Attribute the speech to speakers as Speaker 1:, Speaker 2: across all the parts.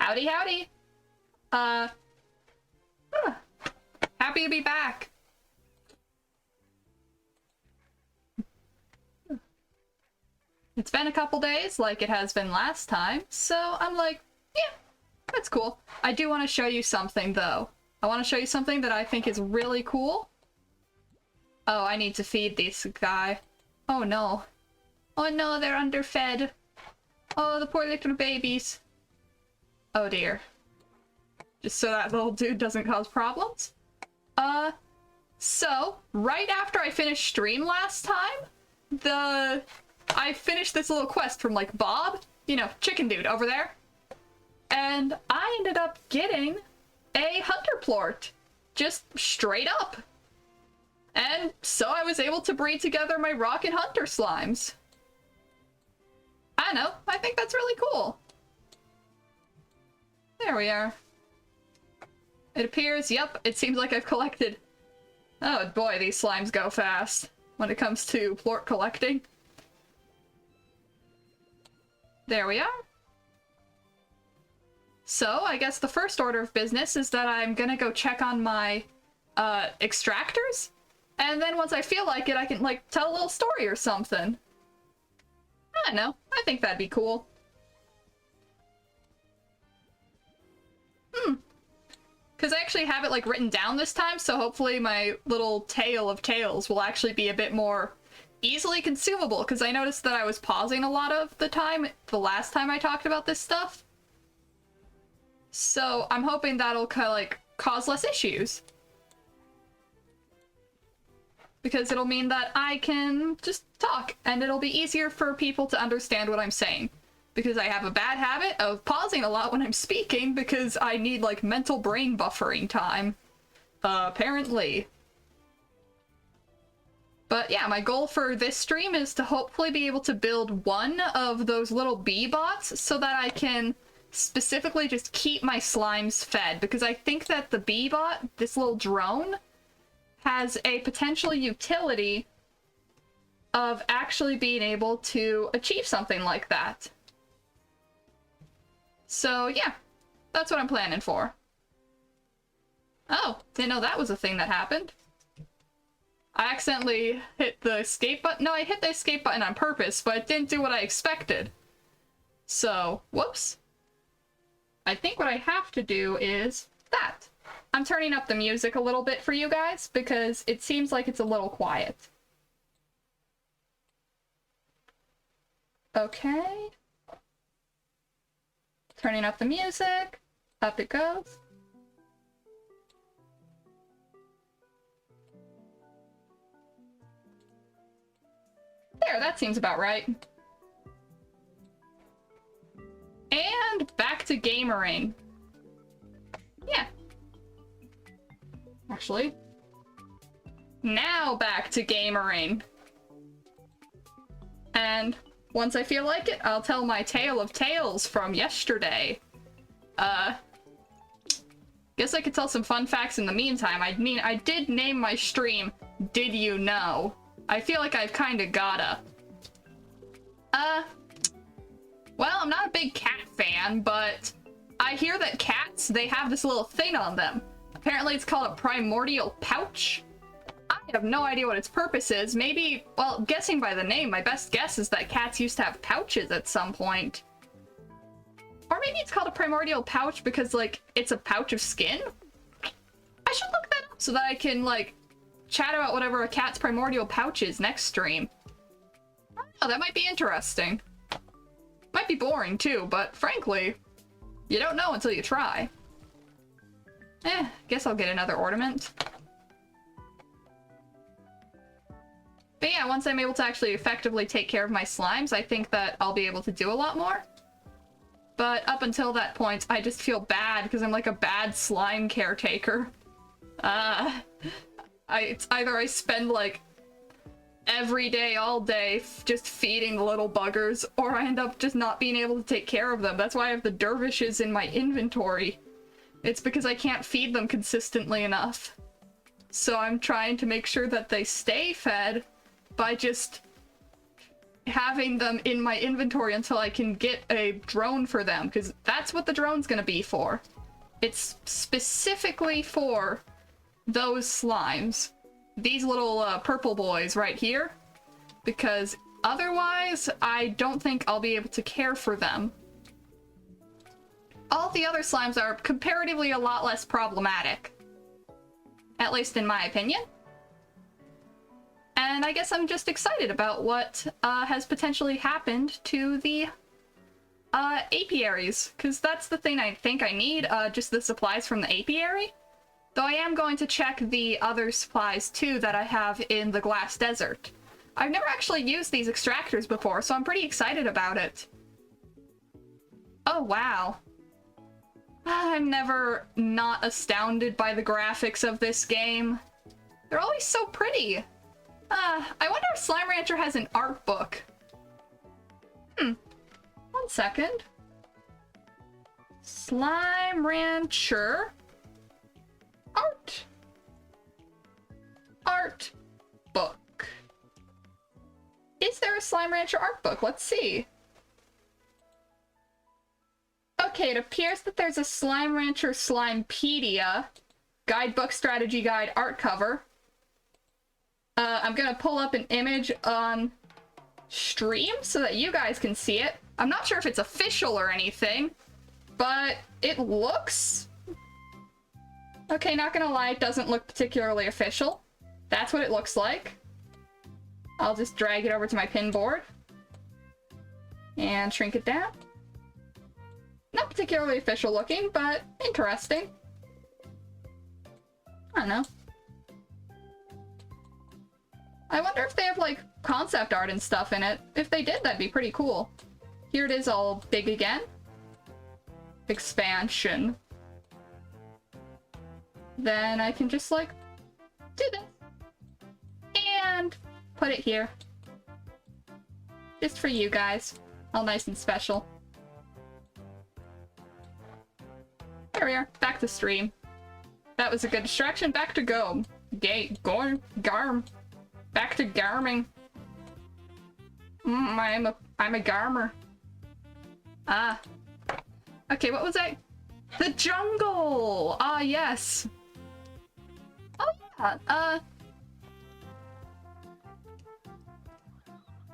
Speaker 1: Howdy, howdy. Huh. Happy to be back. It's been a couple days, like it has been last time, so I'm like, yeah, that's cool. I do want to show you something, though. I want to show you something that I think is really cool. Oh, I need to feed this guy. Oh no. Oh no, they're underfed. Oh, the poor little babies. Oh dear. Just so that little dude doesn't cause problems. So, right after I finished stream last time, I finished this little quest from, like, Bob, you know, chicken dude over there. And I ended up getting a hunter plort. Just straight up. And so I was able to breed together my rock and hunter slimes. I know, I think that's really cool. There we are. It appears, yep, it seems like I've collected... Oh boy, these slimes go fast when it comes to plort collecting. There we are. So, I guess the first order of business is that I'm gonna go check on my, extractors. And then once I feel like it, I can, like, tell a little story or something. I don't know. I think that'd be cool. Because I actually have it, like, written down this time, so hopefully my little tale of tales will actually be a bit more easily consumable, because I noticed that I was pausing a lot of the time the last time I talked about this stuff. So I'm hoping that'll kind of, like, cause less issues. Because it'll mean that I can just talk, and it'll be easier for people to understand what I'm saying. Because I have a bad habit of pausing a lot when I'm speaking because I need, like, mental brain buffering time. Apparently. But yeah, my goal for this stream is to hopefully be able to build one of those little bee bots so that I can specifically just keep my slimes fed. Because I think that the bee bot, this little drone, has a potential utility of actually being able to achieve something like that. So, yeah, that's what I'm planning for. Oh, didn't know that was a thing that happened. I accidentally hit the escape button. No, I hit the escape button on purpose, but it didn't do what I expected. So, whoops. I think what I have to do is that. I'm turning up the music a little bit for you guys because it seems like it's a little quiet. Okay. Turning up the music. Up it goes. There, that seems about right. And back to gamering. Yeah. Actually. Now back to gamering. And once I feel like it, I'll tell my tale of tales from yesterday. Guess I could tell some fun facts in the meantime. I mean, I did name my stream, Did You Know? I feel like I've kinda gotta. Well, I'm not a big cat fan, but I hear that cats, they have this little thing on them. Apparently it's called a primordial pouch. I have no idea what its purpose is. Maybe, well, guessing by the name, my best guess is that cats used to have pouches at some point. Or maybe it's called a primordial pouch because, like, it's a pouch of skin? I should look that up so that I can, like, chat about whatever a cat's primordial pouch is next stream. Oh, that might be interesting. Might be boring too, but frankly, you don't know until you try. Guess I'll get another ornament. But yeah, once I'm able to actually effectively take care of my slimes, I think that I'll be able to do a lot more. But up until that point, I just feel bad because I'm like a bad slime caretaker. It's either I spend like every day, all day, just feeding the little buggers, or I end up just not being able to take care of them. That's why I have the dervishes in my inventory. It's because I can't feed them consistently enough. So I'm trying to make sure that they stay fed by just having them in my inventory until I can get a drone for them, because that's what the drone's gonna be for. It's specifically for those slimes. These little purple boys right here. Because otherwise, I don't think I'll be able to care for them. All the other slimes are comparatively a lot less problematic. At least in my opinion. And I guess I'm just excited about what has potentially happened to the apiaries. Because that's the thing I think I need, just the supplies from the apiary. Though I am going to check the other supplies too that I have in the Glass Desert. I've never actually used these extractors before, so I'm pretty excited about it. Oh, wow. I'm never not astounded by the graphics of this game. They're always so pretty. I wonder if Slime Rancher has an art book. 1 second. Slime Rancher. Art book. Is there a Slime Rancher art book? Let's see. Okay, it appears that there's a Slime Rancher Slimepedia guidebook strategy guide art cover. I'm gonna pull up an image on stream so that you guys can see it. I'm not sure if it's official or anything, but it looks... Okay, not gonna lie, it doesn't look particularly official. That's what it looks like. I'll just drag it over to my pin board. And shrink it down. Not particularly official looking, but interesting. I don't know. I wonder if they have, like, concept art and stuff in it. If they did, that'd be pretty cool. Here it is all big again. Expansion. Then I can just, like, do this. And put it here. Just for you guys. All nice and special. There we are. Back to stream. That was a good distraction. Back to go. Garm. Back to garming. I'm a garmer. Ah. Okay, what was that? The jungle! Ah, yes. Oh, yeah.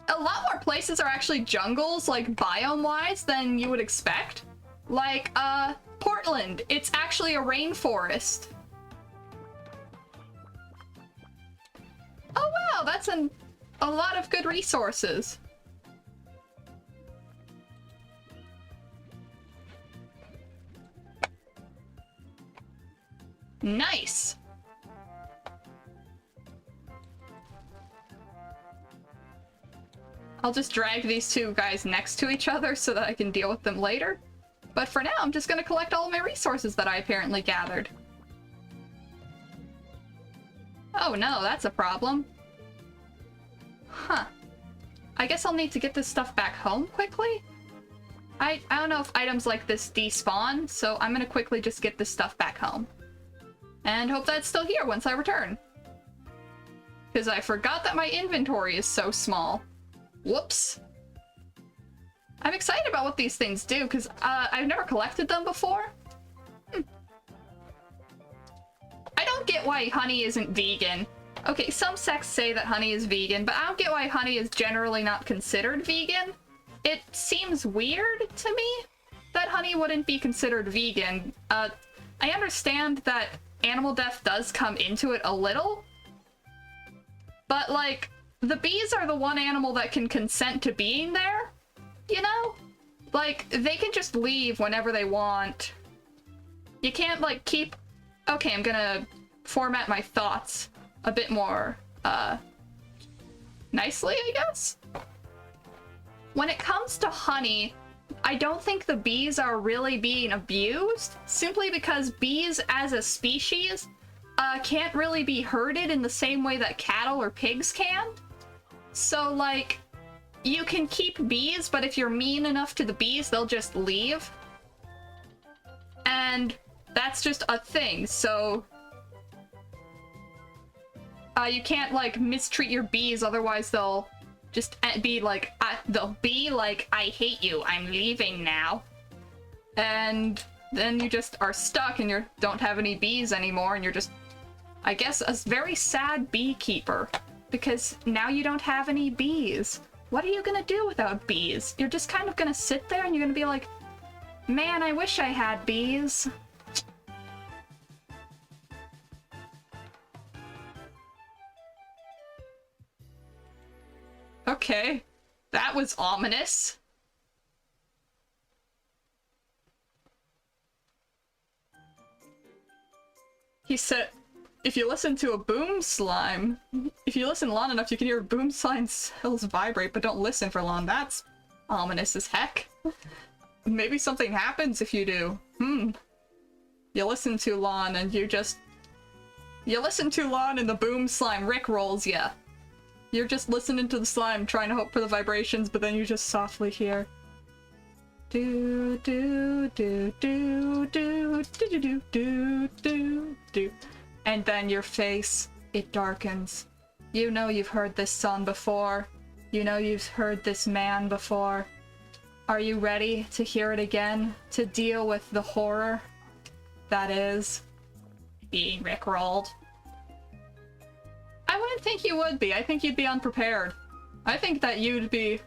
Speaker 1: A lot more places are actually jungles, like, biome-wise, than you would expect. Like, Portland. It's actually a rainforest. Oh, wow, that's a lot of good resources. Nice. I'll just drag these two guys next to each other so that I can deal with them later. But for now, I'm just gonna collect all of my resources that I apparently gathered. Oh no, that's a problem. Huh. I guess I'll need to get this stuff back home quickly? I don't know if items like this despawn, so I'm gonna quickly just get this stuff back home. And hope that it's still here once I return. Because I forgot that my inventory is so small. Whoops. I'm excited about what these things do, because I've never collected them before. I don't get why honey isn't vegan. Okay, some sects say that honey is vegan, but I don't get why honey is generally not considered vegan. It seems weird to me that honey wouldn't be considered vegan. I understand that animal death does come into it a little, but like, the bees are the one animal that can consent to being there, you know? Like, they can just leave whenever they want. You can't, like, keep... Okay, I'm gonna format my thoughts a bit more, nicely, I guess? When it comes to honey, I don't think the bees are really being abused, simply because bees as a species can't really be herded in the same way that cattle or pigs can. So, like, you can keep bees, but if you're mean enough to the bees, they'll just leave. And that's just a thing, so... you can't, like, mistreat your bees, otherwise they'll Just be like, they'll be like, I hate you, I'm leaving now. And then you just are stuck and you don't have any bees anymore, and you're just, I guess, a very sad beekeeper. Because now you don't have any bees. What are you gonna do without bees? You're just kind of gonna sit there and you're gonna be like, man, I wish I had bees. Okay, that was ominous. He said, if you listen to a boom slime, if you listen long enough, you can hear boom slime cells vibrate, but don't listen for long. That's ominous as heck. Maybe something happens if you do. You listen too long and you listen too long and the boom slime rickrolls ya. You're just listening to the slime, trying to hope for the vibrations, but then you just softly hear do do do do do do do do do do, and then your face, it darkens. You know you've heard this song before. You know you've heard this man before. Are you ready to hear it again? To deal with the horror that is being rickrolled? I wouldn't think you would be. I think you'd be unprepared. I think that you'd be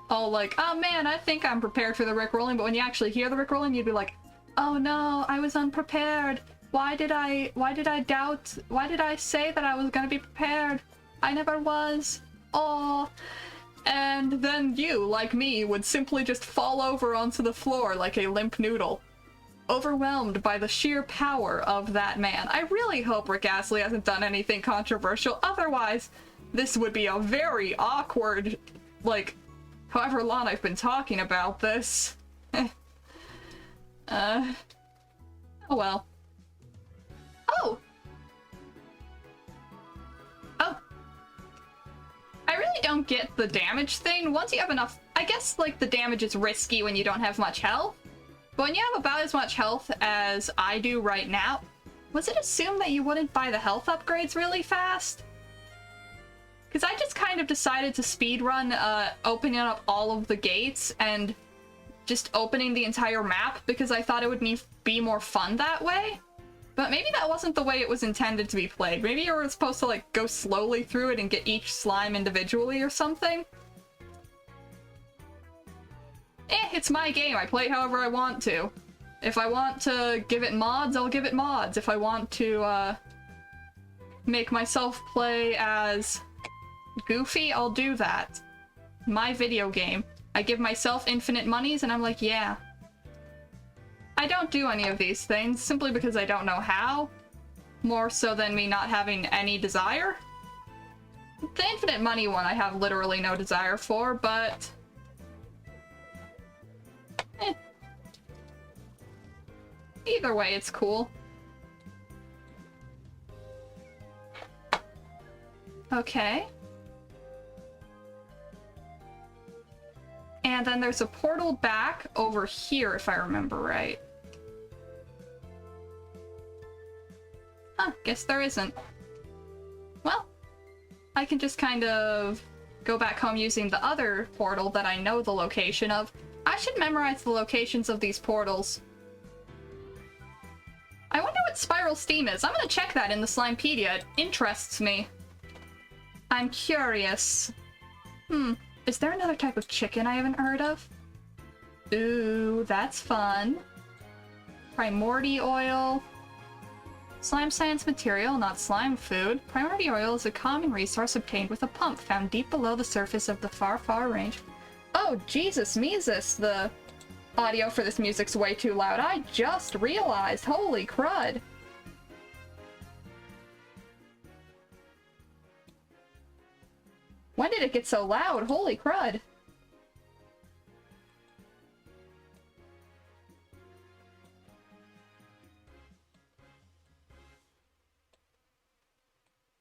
Speaker 1: all like, oh man, I think I'm prepared for the rickrolling, but when you actually hear the rickrolling, you'd be like, oh no, I was unprepared. Why did I say that I was gonna be prepared? I never was. Oh. And then you, like me, would simply just fall over onto the floor like a limp noodle, overwhelmed by the sheer power of that man. I really hope Rick Astley hasn't done anything controversial, otherwise this would be a very awkward, like, however long I've been talking about this. Oh well. Oh! Oh. I really don't get the damage thing. Once you have enough, I guess, like, the damage is risky when you don't have much health. But when you have about as much health as I do right now, was it assumed that you wouldn't buy the health upgrades really fast? Because I just kind of decided to speedrun opening up all of the gates and just opening the entire map because I thought it would be more fun that way. But maybe that wasn't the way it was intended to be played. Maybe you were supposed to, like, go slowly through it and get each slime individually or something. It's my game. I play however I want to. If I want to give it mods, I'll give it mods. If I want to, make myself play as Goofy, I'll do that. My video game. I give myself infinite monies and I'm like, yeah. I don't do any of these things simply because I don't know how. More so than me not having any desire. The infinite money one I have literally no desire for, but... Either way, it's cool. Okay. And then there's a portal back over here, if I remember right. Huh, guess there isn't. Well, I can just kind of go back home using the other portal that I know the location of. I should memorize the locations of these portals. I wonder what Spiral Steam is. I'm gonna check that in the Slimepedia. It interests me. I'm curious. Is there another type of chicken I haven't heard of? Ooh, that's fun. Primordi oil. Slime science material, not slime food. Primordi oil is a common resource obtained with a pump found deep below the surface of the far, far range. Oh, Jesus Mesus, the audio for this music's way too loud. I just realized. Holy crud. When did it get so loud? Holy crud.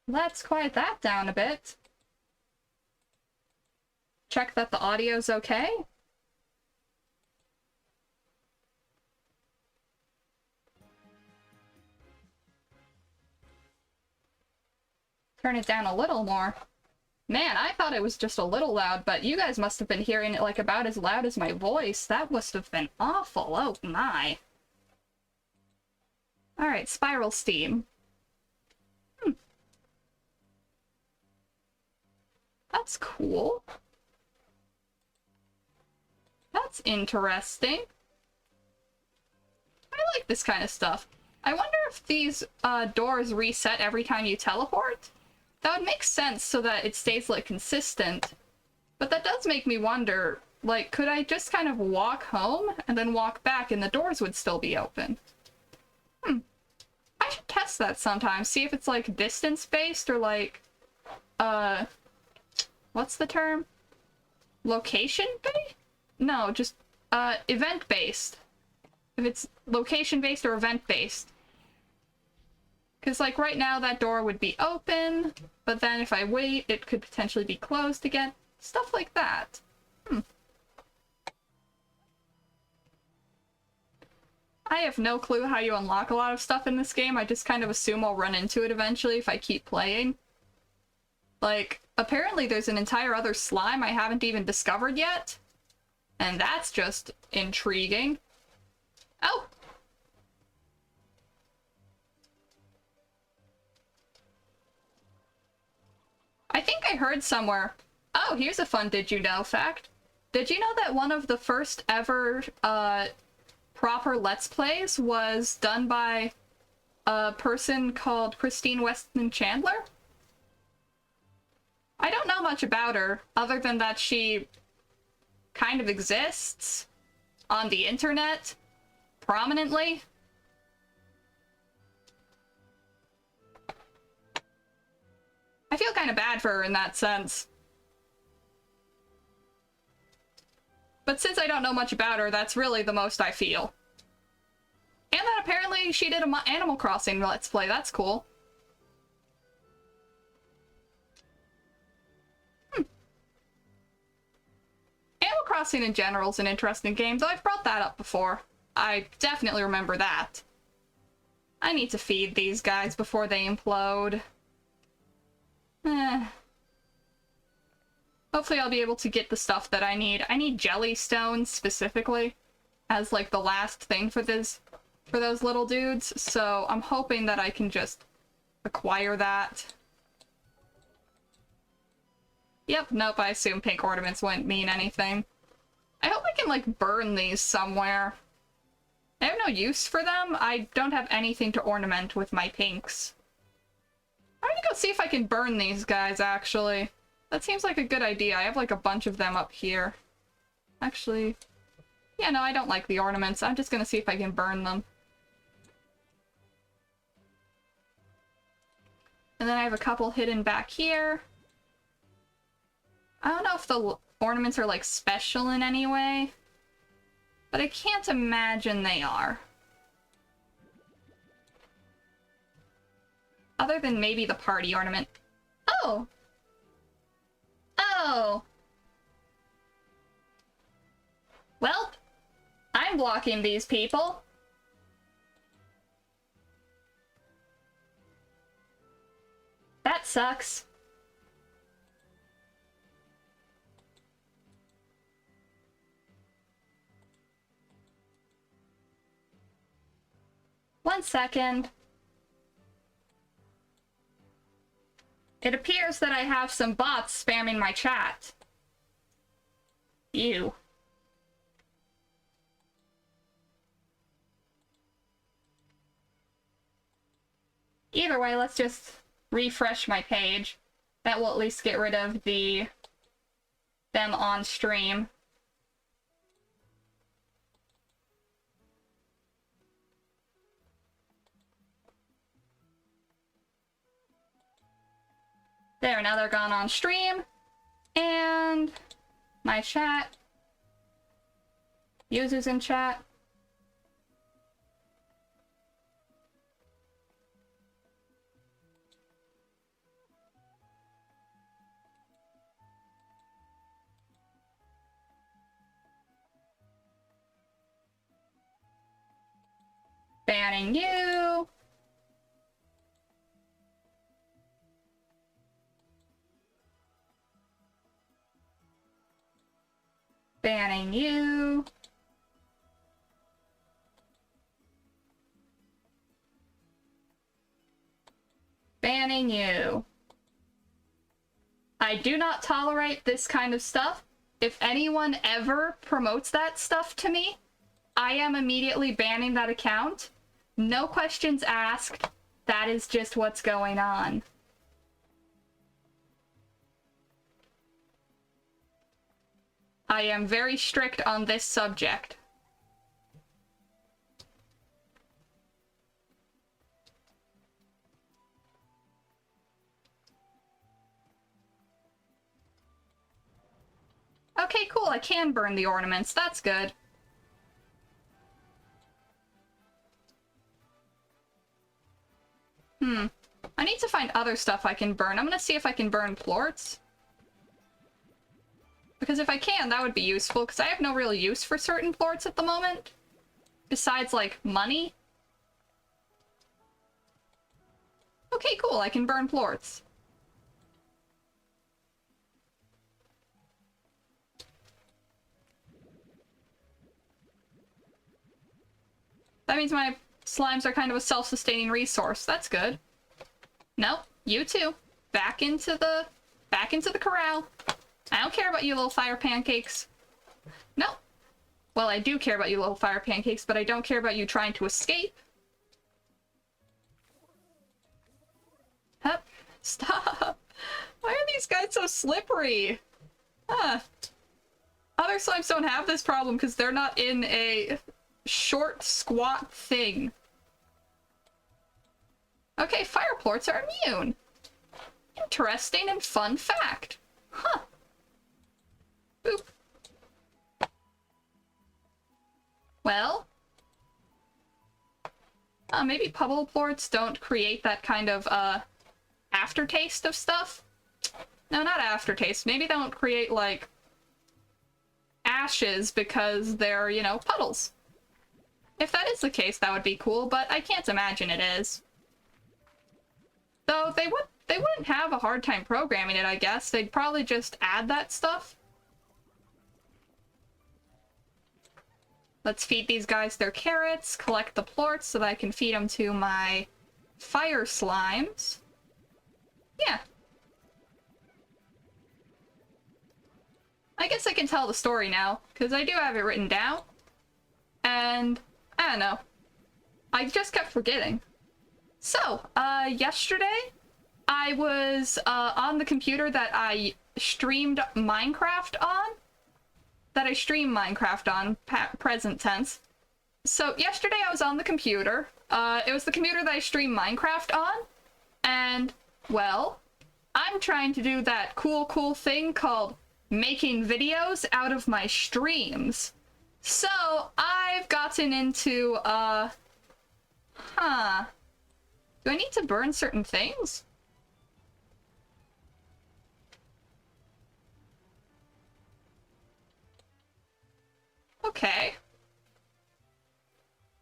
Speaker 1: Let's quiet that down a bit. Check that the audio's okay. Turn it down a little more. Man, I thought it was just a little loud, but you guys must have been hearing it like about as loud as my voice. That must have been awful. Oh my. Alright, spiral steam. That's cool. That's interesting. I like this kind of stuff. I wonder if these doors reset every time you teleport? That would make sense so that it stays, like, consistent. But that does make me wonder, like, could I just kind of walk home and then walk back and the doors would still be open? I should test that sometime, see if it's, like, distance-based or, like, what's the term? Location-based? No, just, event-based. If it's location-based or event-based. Because, like, right now that door would be open, but then if I wait, it could potentially be closed again. Stuff like that. I have no clue how you unlock a lot of stuff in this game. I just kind of assume I'll run into it eventually if I keep playing. Like, apparently there's an entire other slime I haven't even discovered yet. And that's just intriguing. Oh! I think I heard somewhere. Oh, here's a fun did you know fact. Did you know that one of the first ever proper Let's Plays was done by a person called Christine Weston Chandler? I don't know much about her, other than that she kind of exists on the internet prominently. I feel kind of bad for her in that sense. But since I don't know much about her, that's really the most I feel. And that apparently she did an Animal Crossing Let's Play. That's cool. Animal Crossing in general is an interesting game, though I've brought that up before. I definitely remember that. I need to feed these guys before they implode. Hopefully I'll be able to get the stuff that I need. I need jellystones specifically as like the last thing for those little dudes, so I'm hoping that I can just acquire that. Yep, nope, I assume pink ornaments wouldn't mean anything. I hope I can like burn these somewhere. I have no use for them. I don't have anything to ornament with my pinks. I'm gonna go see if I can burn these guys, actually. That seems like a good idea. I have like a bunch of them up here. Actually, yeah, no, I don't like the ornaments. I'm just gonna see if I can burn them. And then I have a couple hidden back here. I don't know if the ornaments are like special in any way, but I can't imagine they are. Other than maybe the party ornament. Oh! Oh! Well, I'm blocking these people. That sucks. One second. It appears that I have some bots spamming my chat. Ew. Either way, let's just refresh my page. That will at least get rid of them on stream. There, now they're gone on stream. And my chat. Users in chat. Banning you. Banning you. Banning you. I do not tolerate this kind of stuff. If anyone ever promotes that stuff to me, I am immediately banning that account. No questions asked. That is just what's going on. I am very strict on this subject. Okay, cool, I can burn the ornaments. That's good. I need to find other stuff I can burn. I'm gonna see if I can burn plorts. Because if I can, that would be useful, because I have no real use for certain plorts at the moment. Besides, like, money. Okay, cool, I can burn plorts. That means my slimes are kind of a self-sustaining resource. That's good. Nope, you too. Back into the corral. I don't care about you little fire pancakes. No. Well, I do care about you little fire pancakes, but I don't care about you trying to escape. Hup. Stop. Why are these guys so slippery? Huh. Other slimes don't have this problem because they're not in a short, squat thing. Okay, fire plorts are immune. Interesting and fun fact. Huh. Boop. Well. Maybe pubble plorts don't create that kind of, aftertaste of stuff? No, not aftertaste. Maybe they don't create, like, ashes because they're, you know, puddles. If that is the case, that would be cool, but I can't imagine it is. Though they wouldn't have a hard time programming it, I guess. They'd probably just add that stuff. Let's feed these guys their carrots, collect the plorts so that I can feed them to my fire slimes. Yeah. I guess I can tell the story now, because I do have it written down. And I don't know. I just kept forgetting. So, yesterday, I was, on the computer that I streamed Minecraft on. Present tense. So, yesterday I was on the computer. It was the computer that I streamed Minecraft on. And, well, I'm trying to do that cool thing called making videos out of my streams. So, I've gotten into, do I need to burn certain things? Okay.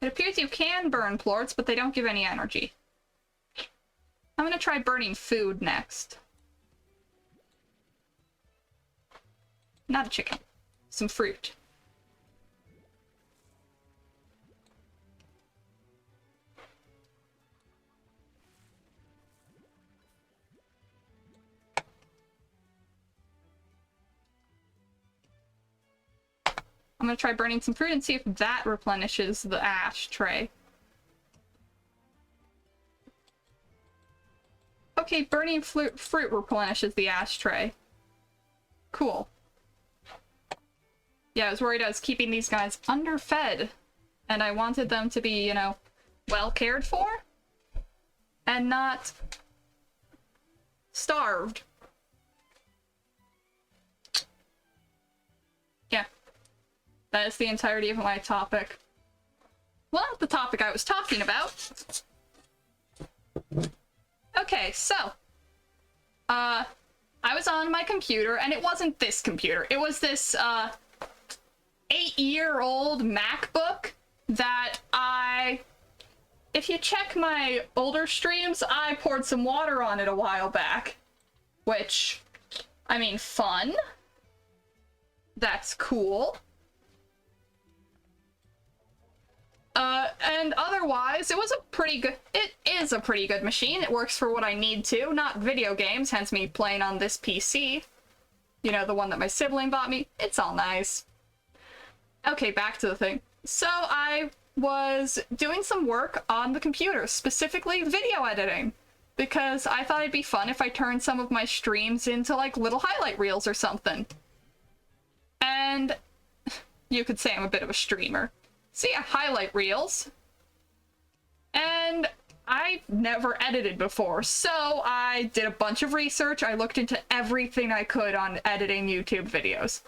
Speaker 1: It appears you can burn plorts, but they don't give any energy. I'm gonna try burning food next. Not a chicken. Some fruit. I'm gonna try burning some fruit and see if that replenishes the ashtray. Okay, burning fruit replenishes the ashtray. Cool. Yeah, I was worried I was keeping these guys underfed, and I wanted them to be, you know, well cared for, and not starved. Yeah. That is the entirety of my topic. Well, not the topic I was talking about. Okay, so, I was on my computer, and it wasn't this computer. It was this, 8-year-old MacBook that if you check my older streams, I poured some water on it a while back. Which, I mean, fun. That's cool. And otherwise, it is a pretty good machine. It works for what I need to, not video games, hence me playing on this PC. You know, the one that my sibling bought me. It's all nice. Okay, back to the thing. So I was doing some work on the computer, specifically video editing, because I thought it'd be fun if I turned some of my streams into like little highlight reels or something. And you could say I'm a bit of a streamer. So yeah, highlight reels. And I never edited before, so I did a bunch of research. I looked into everything I could on editing YouTube videos.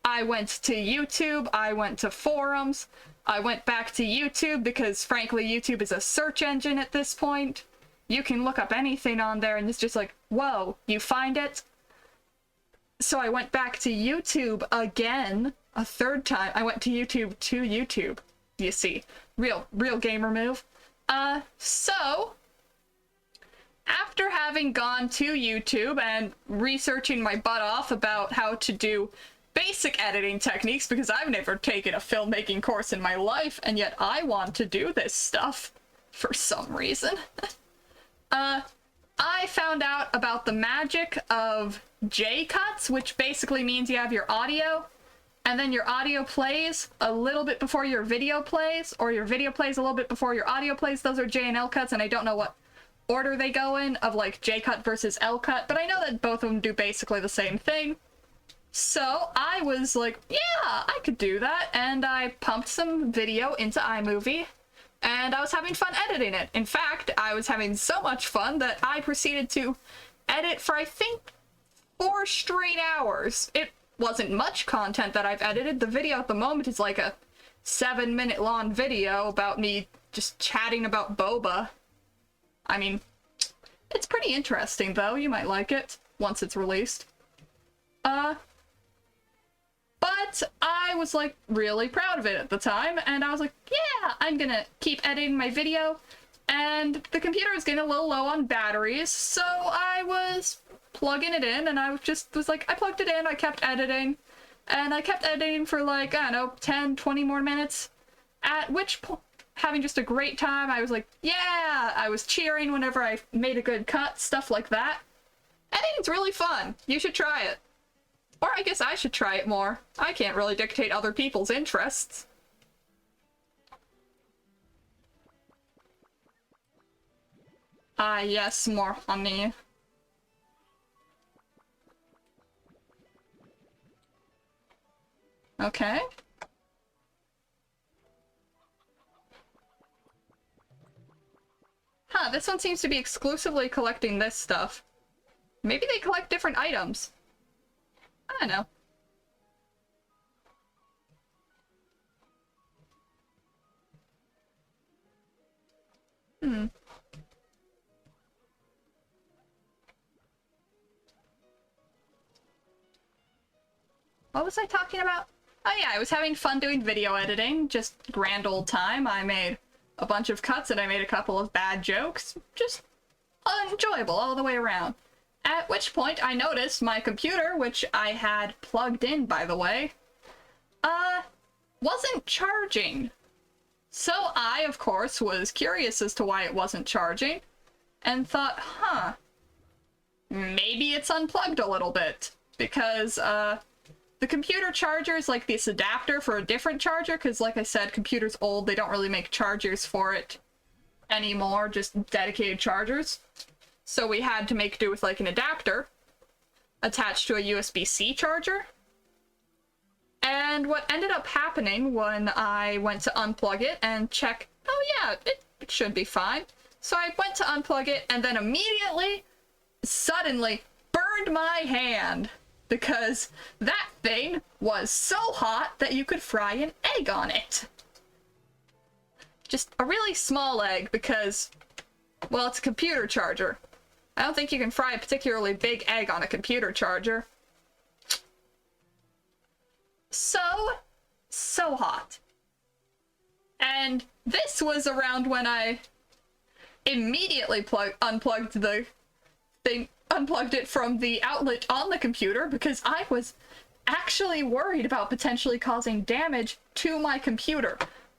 Speaker 1: I went to YouTube, I went to forums, I went back to YouTube because frankly YouTube is a search engine at this point. You can look up anything on there and it's just like, whoa, you find it? So I went back to YouTube again, a third time. I went to YouTube, you see. Real gamer move. So, after having gone to YouTube and researching my butt off about how to do basic editing techniques, because I've never taken a filmmaking course in my life, and yet I want to do this stuff for some reason. I found out about the magic of J-cuts, which basically means you have your audio, and then your audio plays a little bit before your video plays, or your video plays a little bit before your audio plays. Those are J and L cuts, and I don't know what order they go in, of like J-cut versus L-cut, but I know that both of them do basically the same thing. So I was like, yeah, I could do that, and I pumped some video into iMovie, and I was having fun editing it. In fact, I was having so much fun that I proceeded to edit for, I think, 4 straight hours. It wasn't much content that I've edited. The video at the moment is like a 7-minute long video about me just chatting about boba. I mean, it's pretty interesting though. You might like it once it's released. But I was like really proud of it at the time, and I was like, yeah, I'm gonna keep editing my video. And the computer was getting a little low on batteries, so I was plugging it in, and I was like, I plugged it in, I kept editing, and I kept editing for like, I don't know, 10, 20 more minutes, at which point, having just a great time. I was like, yeah, I was cheering whenever I made a good cut, stuff like that. Editing's really fun. You should try it. Or I guess I should try it more. I can't really dictate other people's interests. Ah, yes, more honey. Okay. Huh, this one seems to be exclusively collecting this stuff. Maybe they collect different items. I don't know. What was I talking about? Oh yeah, I was having fun doing video editing. Just grand old time. I made a bunch of cuts and I made a couple of bad jokes. Just enjoyable all the way around. At which point I noticed my computer, which I had plugged in, by the way, wasn't charging. So I, of course, was curious as to why it wasn't charging, and thought, huh, maybe it's unplugged a little bit, because, the computer charger is like this adapter for a different charger, because, like I said, computer's old, they don't really make chargers for it anymore, just dedicated chargers. So we had to make do with like an adapter attached to a USB-C charger. And what ended up happening when I went to unplug it and check, oh yeah, it should be fine. So I went to unplug it and then immediately, suddenly, burned my hand because that thing was so hot that you could fry an egg on it. Just a really small egg because, well, it's a computer charger. I don't think you can fry a particularly big egg on a computer charger. So hot. And this was around when I immediately unplugged the thing, unplugged it from the outlet on the computer because I was actually worried about potentially causing damage to my computer.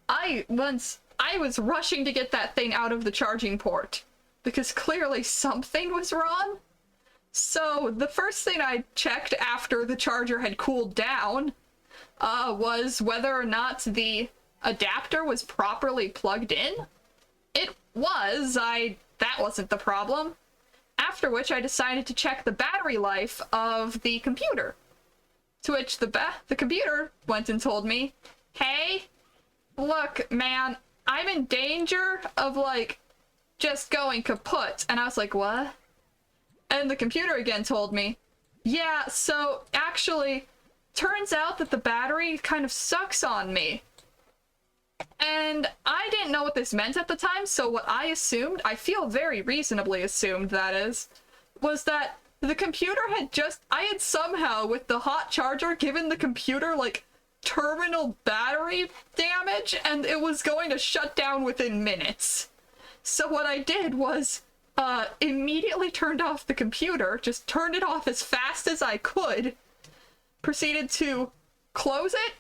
Speaker 1: I was rushing to get that thing out of the charging port because clearly something was wrong. So the first thing I checked after the charger had cooled down was whether or not the adapter was properly plugged in. It was. That wasn't the problem. After which I decided to check the battery life of the computer. To which the computer went and told me, hey, look, man, I'm in danger of, like, just going kaput. And I was like, what? And the computer again told me, yeah, so actually, turns out that the battery kind of sucks on me. And I didn't know what this meant at the time, so what I assumed, I feel very reasonably assumed that is, was that the computer I had somehow, with the hot charger, given the computer, like, terminal battery damage, and it was going to shut down within minutes. So what I did was, immediately turned off the computer, just turned it off as fast as I could, proceeded to close it,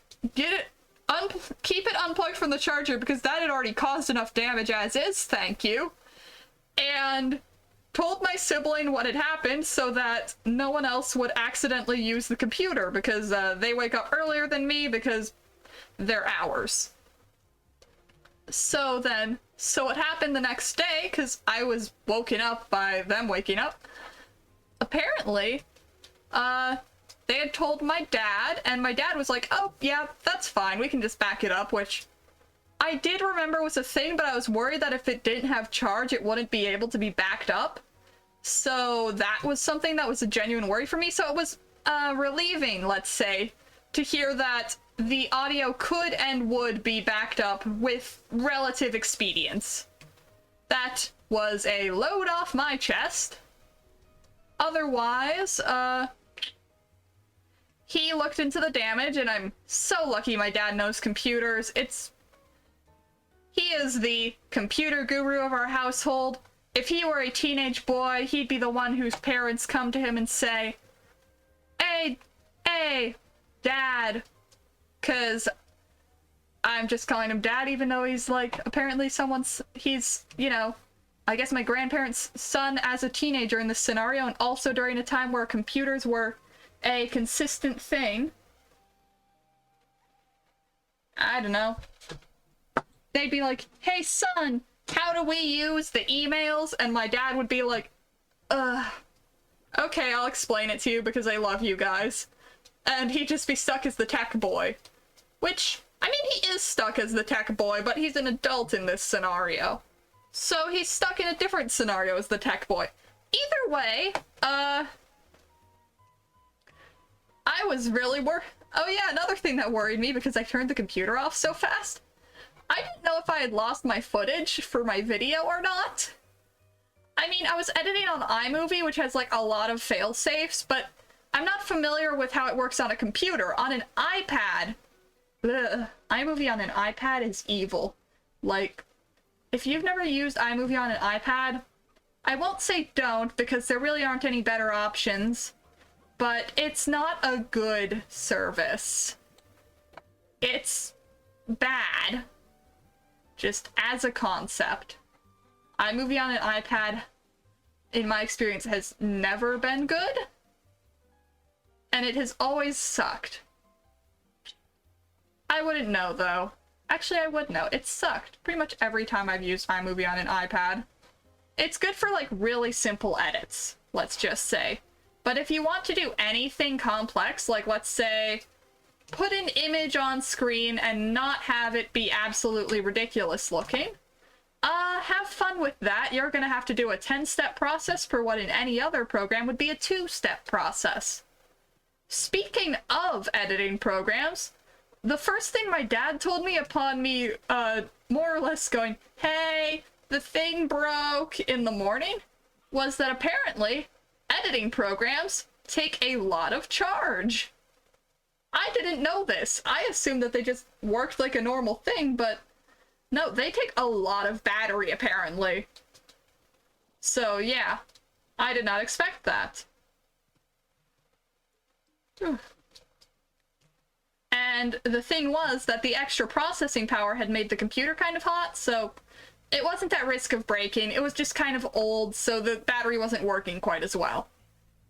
Speaker 1: keep it unplugged from the charger because that had already caused enough damage as is, thank you, and told my sibling what had happened so that no one else would accidentally use the computer because they wake up earlier than me because they're hours. So what happened the next day, because I was woken up by them waking up, apparently, they had told my dad, and my dad was like, oh, yeah, that's fine, we can just back it up, which I did remember was a thing, but I was worried that if it didn't have charge, it wouldn't be able to be backed up. So that was something that was a genuine worry for me, so it was relieving, let's say, to hear that the audio could and would be backed up with relative expedience. That was a load off my chest. Otherwise, he looked into the damage, and I'm so lucky my dad knows computers. He is the computer guru of our household. If he were a teenage boy, he'd be the one whose parents come to him and say, hey, Dad, because I'm just calling him Dad, even though he's, like, apparently he's, you know, I guess my grandparents' son as a teenager in this scenario, and also during a time where computers were a consistent thing. I don't know. They'd be like, hey, son, how do we use the emails? And my dad would be like, okay, I'll explain it to you because I love you guys. And he'd just be stuck as the tech boy. Which, I mean, he is stuck as the tech boy, but he's an adult in this scenario. So he's stuck in a different scenario as the tech boy. Either way, I was really oh yeah, another thing that worried me because I turned the computer off so fast. I didn't know if I had lost my footage for my video or not. I mean, I was editing on iMovie, which has, like, a lot of fail-safes, but I'm not familiar with how it works on a computer. On an iPad, iMovie on an iPad is evil. Like, if you've never used iMovie on an iPad, I won't say don't, because there really aren't any better options, but it's not a good service. It's bad, just as a concept. iMovie on an iPad, in my experience, has never been good, and it has always sucked. I wouldn't know, though. Actually, I would know. It sucked pretty much every time I've used iMovie on an iPad. It's good for, like, really simple edits, let's just say. But if you want to do anything complex, like, let's say, put an image on screen and not have it be absolutely ridiculous looking, have fun with that. You're gonna have to do a 10-step process for what in any other program would be a 2-step process. Speaking of editing programs, the first thing my dad told me upon me, more or less going, hey, the thing broke in the morning, was that apparently editing programs take a lot of charge. I didn't know this. I assumed that they just worked like a normal thing, but no, they take a lot of battery, apparently. So, yeah, I did not expect that. And the thing was that the extra processing power had made the computer kind of hot, so it wasn't at risk of breaking. It was just kind of old, so the battery wasn't working quite as well.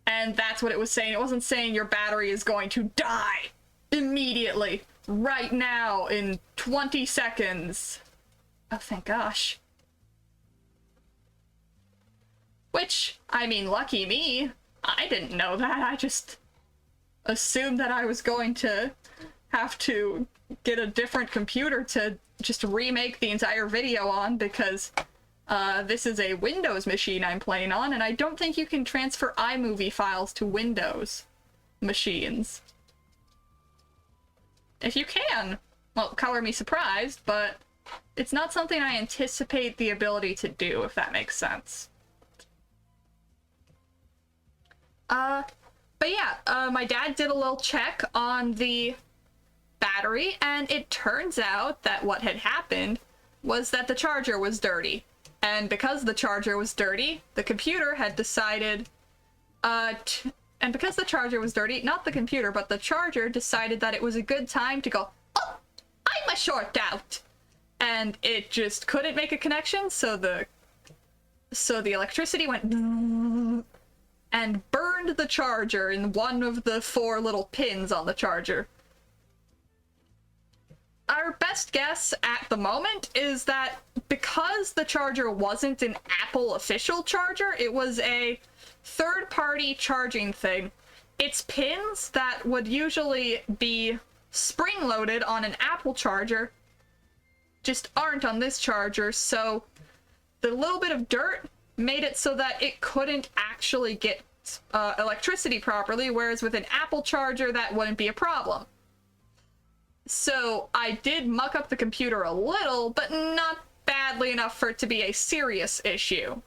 Speaker 1: And that's what it was saying. It wasn't saying your battery is going to die immediately, right now, in 20 seconds. Oh, thank gosh. Which, I mean, lucky me. I didn't know that. I just assumed that I was going to have to get a different computer to just remake the entire video on, because this is a Windows machine I'm playing on, and I don't think you can transfer iMovie files to Windows machines. If you can, well, color me surprised, but it's not something I anticipate the ability to do, if that makes sense. But yeah, my dad did a little check on the battery, and it turns out that what had happened was that the charger was dirty. And because the charger was dirty, the computer had decided, and because the charger was dirty, not the computer, but the charger decided that it was a good time to go, oh, I'm a short out! And it just couldn't make a connection, so the electricity went and burned the charger in one of the 4 little pins on the charger. Our best guess at the moment is that because the charger wasn't an Apple official charger, it was a third-party charging thing. Its pins that would usually be spring-loaded on an Apple charger just aren't on this charger, so the little bit of dirt made it so that it couldn't actually get electricity properly, whereas with an Apple charger that wouldn't be a problem. So I did muck up the computer a little, but not badly enough for it to be a serious issue.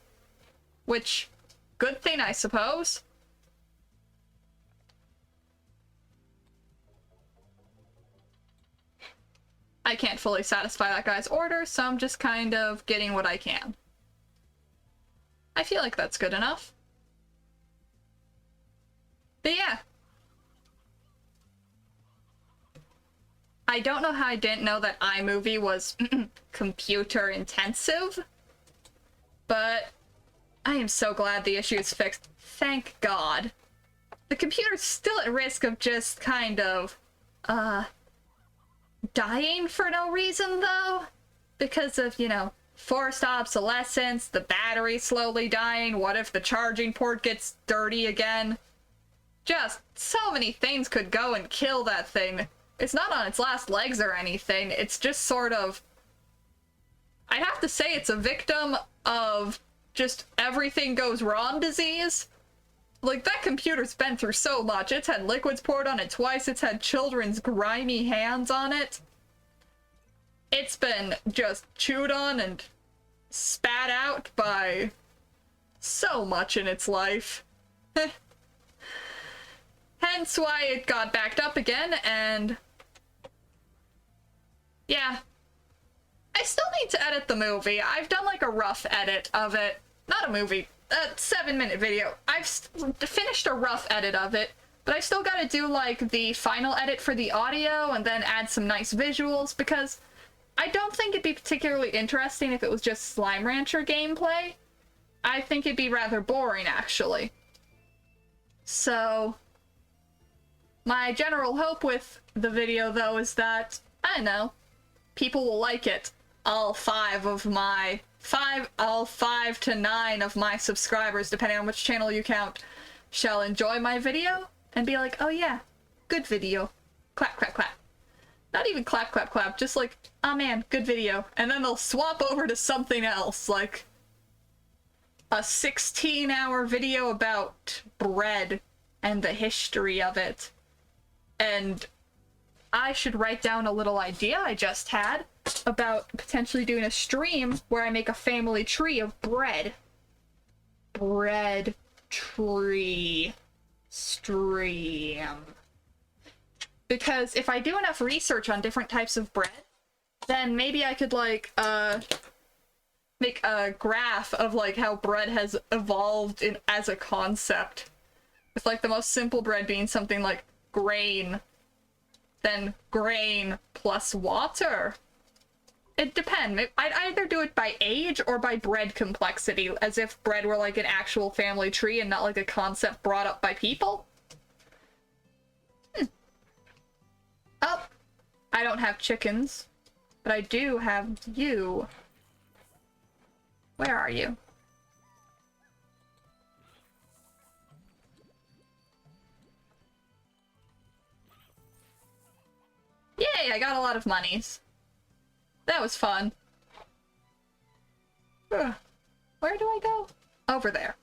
Speaker 1: Which, good thing, I suppose. I can't fully satisfy that guy's order, so I'm just kind of getting what I can. I feel like that's good enough. But yeah. I don't know how I didn't know that iMovie was computer intensive, but I am so glad the issue is fixed. Thank God. The computer's still at risk of just kind of, dying for no reason, though, because of, you know, forced obsolescence, the battery slowly dying, what if the charging port gets dirty again? Just so many things could go and kill that thing. It's not on its last legs or anything, it's just sort of... I'd have to say it's a victim of just everything goes wrong disease. Like, that computer's been through so much. It's had liquids poured on it twice, it's had children's grimy hands on it. It's been just chewed on and spat out by so much in its life. Hence why it got backed up again, and... yeah. I still need to edit the movie. I've done like a rough edit of it. Not a movie. A 7-minute video. I've finished a rough edit of it, but I still gotta do like the final edit for the audio and then add some nice visuals, because I don't think it'd be particularly interesting if it was just Slime Rancher gameplay. I think it'd be rather boring, actually. So, my general hope with the video, though, is that, I don't know, people will like it. All 5 to 9 of my subscribers, depending on which channel you count, shall enjoy my video and be like, oh yeah, good video. Clap, clap, clap. Not even clap, clap, clap, just like, oh man, good video. And then they'll swap over to something else, like a 16-hour video about bread and the history of it. And I should write down a little idea I just had about potentially doing a stream where I make a family tree of bread. Bread tree stream. Because if I do enough research on different types of bread, then maybe I could like make a graph of like how bread has evolved as a concept. With like the most simple bread being something like grain than grain plus water. It depends. I'd either do it by age or by bread complexity, as if bread were like an actual family tree and not like a concept brought up by people. Oh, I don't have chickens, but I do have you. Where are you? Yay, I got a lot of monies. That was fun. Ugh. Where do I go? Over there.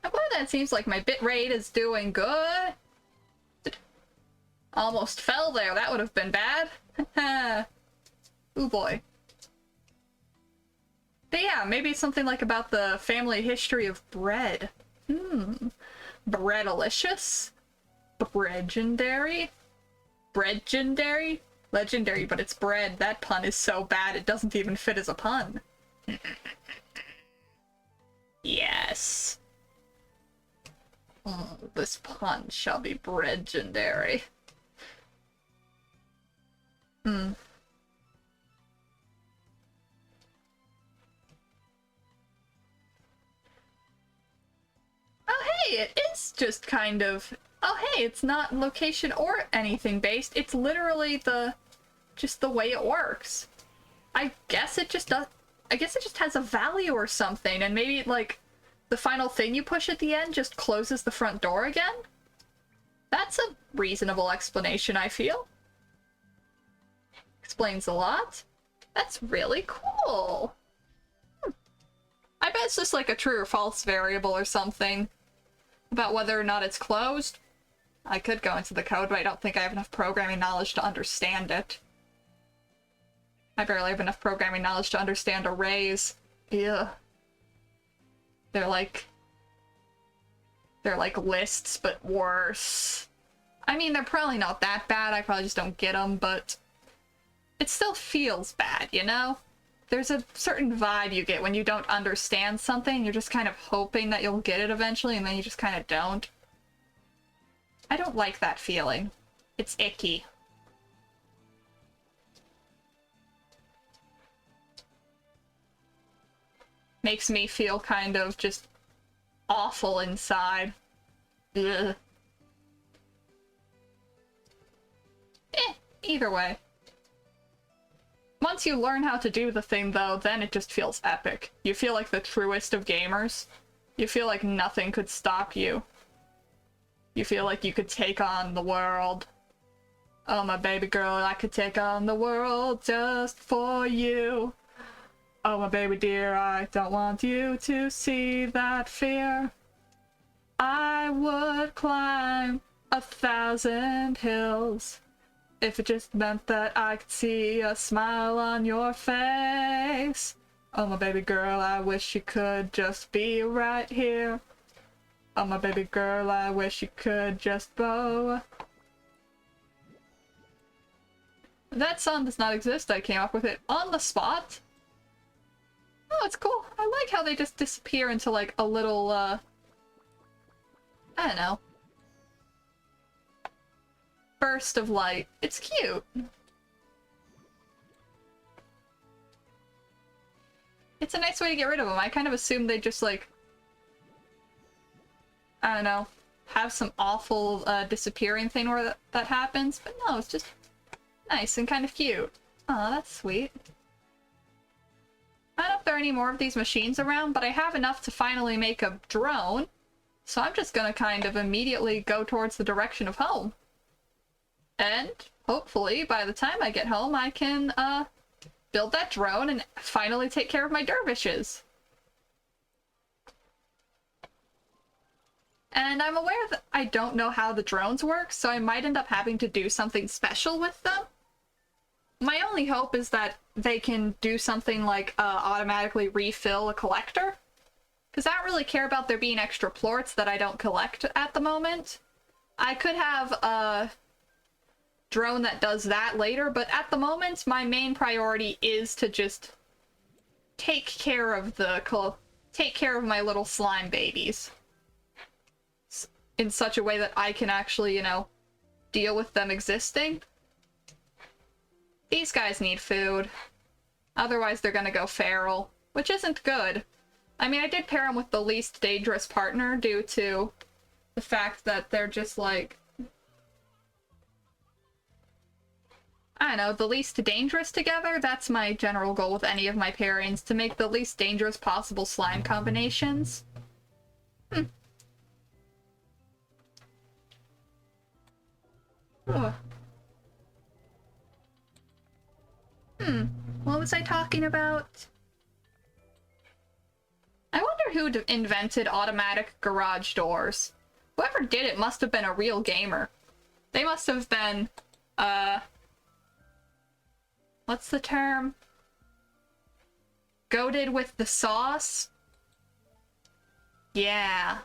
Speaker 1: I'm glad that seems like my bitrate is doing good. Almost fell there. That would have been bad. Ooh boy. But yeah, maybe it's something like about the family history of bread. Breadalicious? Breadgendary? Breadgendary? Legendary, but it's bread. That pun is so bad it doesn't even fit as a pun. Yes. This pun shall be breadgendary. Oh hey, it is just kind of... Oh hey, it's not location or anything based. It's literally just the way it works. I guess it just does... I guess it just has a value or something, and maybe, like, the final thing you push at the end just closes the front door again? That's a reasonable explanation, I feel. Explains a lot. That's really cool. I bet it's just like a true or false variable or something about whether or not it's closed. I could go into the code, but I don't think I have enough programming knowledge to understand it. I barely have enough programming knowledge to understand arrays. Yeah. They're like lists, but worse. I mean, they're probably not that bad, I probably just don't get them, but it still feels bad, you know? There's a certain vibe you get when you don't understand something, you're just kind of hoping that you'll get it eventually, and then you just kind of don't. I don't like that feeling. It's icky. Makes me feel kind of just awful inside. Ugh. Either way. Once you learn how to do the thing, though, then it just feels epic. You feel like the truest of gamers. You feel like nothing could stop you. You feel like you could take on the world. Oh, my baby girl, I could take on the world just for you. Oh, my baby dear, I don't want you to see that fear. I would climb 1,000 hills if it just meant that I could see a smile on your face. Oh, my baby girl, I wish you could just be right here. Oh, my baby girl, I wish you could just bow. That song does not exist. I came up with it on the spot. Oh, it's cool. I like how they just disappear into, like, a little, I don't know, burst of light. It's cute. It's a nice way to get rid of them. I kind of assumed they'd just, like, I don't know, have some awful disappearing thing where that happens, but no, it's just nice and kind of cute. Oh, that's sweet. I don't know if there are any more of these machines around, but I have enough to finally make a drone, so I'm just gonna kind of immediately go towards the direction of home. And hopefully, by the time I get home, I can build that drone and finally take care of my dervishes. And I'm aware that I don't know how the drones work, so I might end up having to do something special with them. My only hope is that they can do something like automatically refill a collector. Because I don't really care about there being extra plorts that I don't collect at the moment. I could have a drone that does that later, but at the moment my main priority is to just take care of my little slime babies. in such a way that I can actually, you know, deal with them existing. These guys need food. Otherwise they're gonna go feral, which isn't good. I mean, I did pair them with the least dangerous partner due to the fact that they're just like, I don't know, the least dangerous together. That's my general goal with any of my pairings, to make the least dangerous possible slime combinations. Ugh. What was I talking about? I wonder who invented automatic garage doors. Whoever did it must have been a real gamer. They must have been, what's the term? Goated with the sauce? Yeah.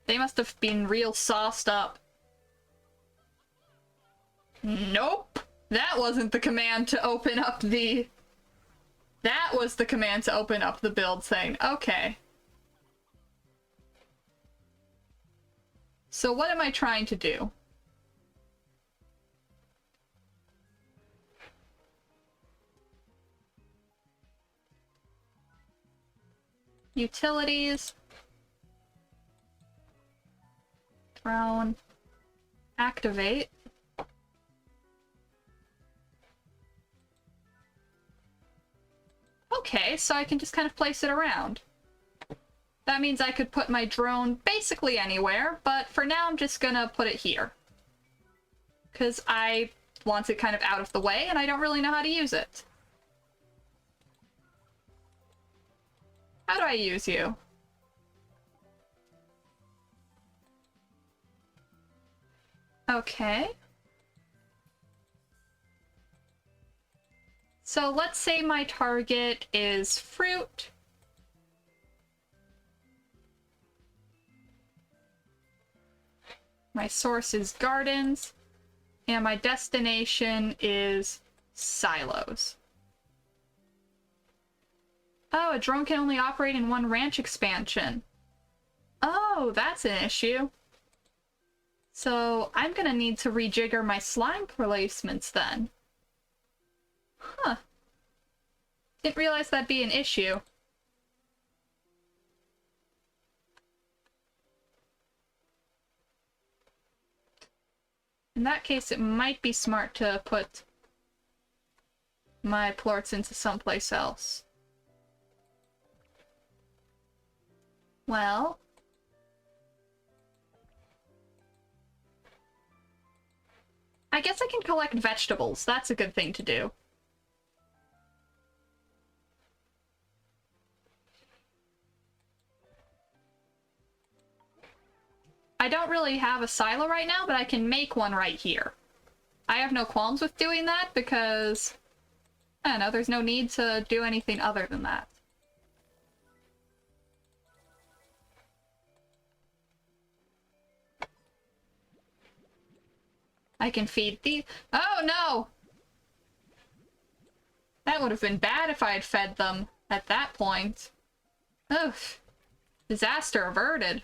Speaker 1: They must have been real sauced up. Nope! That wasn't the command to open up the... That was the command to open up the build thing. Okay. So what am I trying to do? Utilities. Throne. Activate. Okay, so I can just kind of place it around. That means I could put my drone basically anywhere, but for now I'm just gonna put it here. Because I want it kind of out of the way, and I don't really know how to use it. How do I use you? Okay. So let's say my target is fruit. My source is gardens. And my destination is silos. Oh, a drone can only operate in one ranch expansion. Oh, that's an issue. So I'm gonna need to rejigger my slime placements then. Huh. Didn't realize that'd be an issue. In that case, it might be smart to put my plorts into someplace else. Well... I guess I can collect vegetables. That's a good thing to do. I don't really have a silo right now, but I can make one right here. I have no qualms with doing that because, I don't know, there's no need to do anything other than that. I can feed the— Oh no! That would have been bad if I had fed them at that point. Ugh. Disaster averted.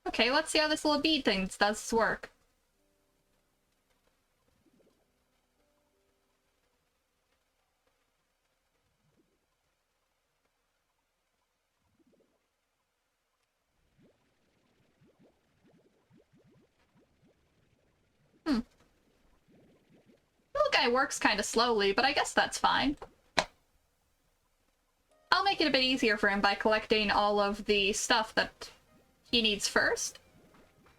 Speaker 1: Okay, let's see how this little bead thing does work. Little guy works kind of slowly, but I guess that's fine. I'll make it a bit easier for him by collecting all of the stuff that he needs first.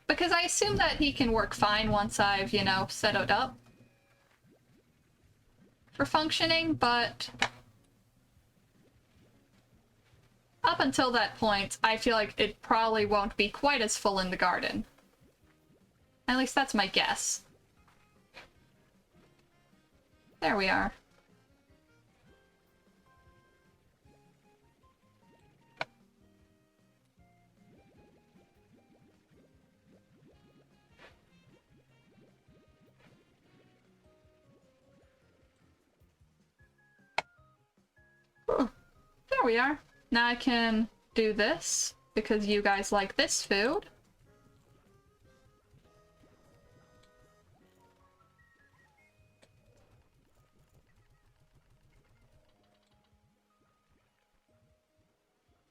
Speaker 1: Because I assume that he can work fine once I've, you know, set it up for functioning, but up until that point, I feel like it probably won't be quite as full in the garden. At least that's my guess. There we are. There we are. Now I can do this, because you guys like this food.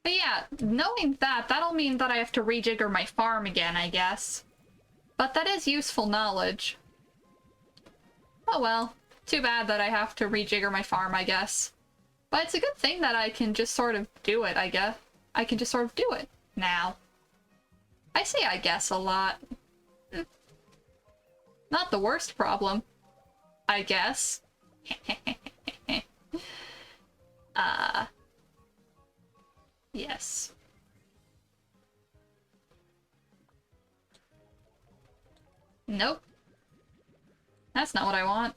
Speaker 1: But yeah, knowing that, that'll mean that I have to rejigger my farm again, I guess. But that is useful knowledge. Oh well. Too bad that I have to rejigger my farm, I guess. But it's a good thing that I can just sort of do it, I guess. I can just sort of do it now. I say I guess a lot. Not the worst problem, I guess. Yes. Nope. That's not what I want.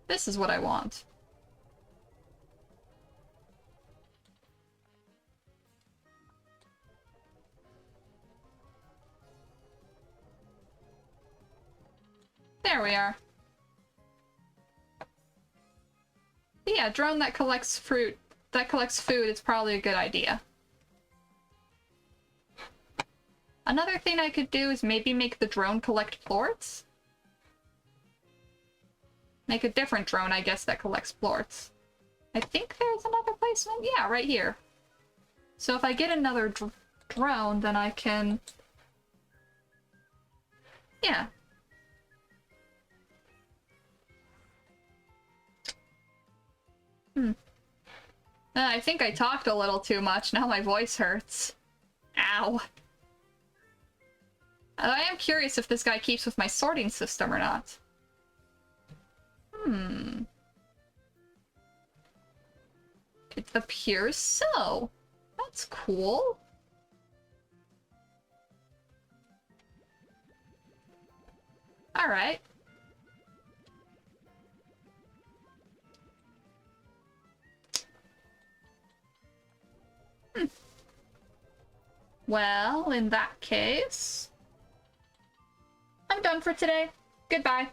Speaker 1: This is what I want. There we are. Yeah, drone that collects fruit, that collects food is probably a good idea. Another thing I could do is maybe make the drone collect plorts? Make a different drone, I guess, that collects plorts. I think there's another placement? Yeah, right here. So if I get another drone, then I can... Yeah. I think I talked a little too much, now my voice hurts. Ow. I am curious if this guy keeps with my sorting system or not. It appears so. That's cool. Alright. Well, in that case, I'm done for today. Goodbye.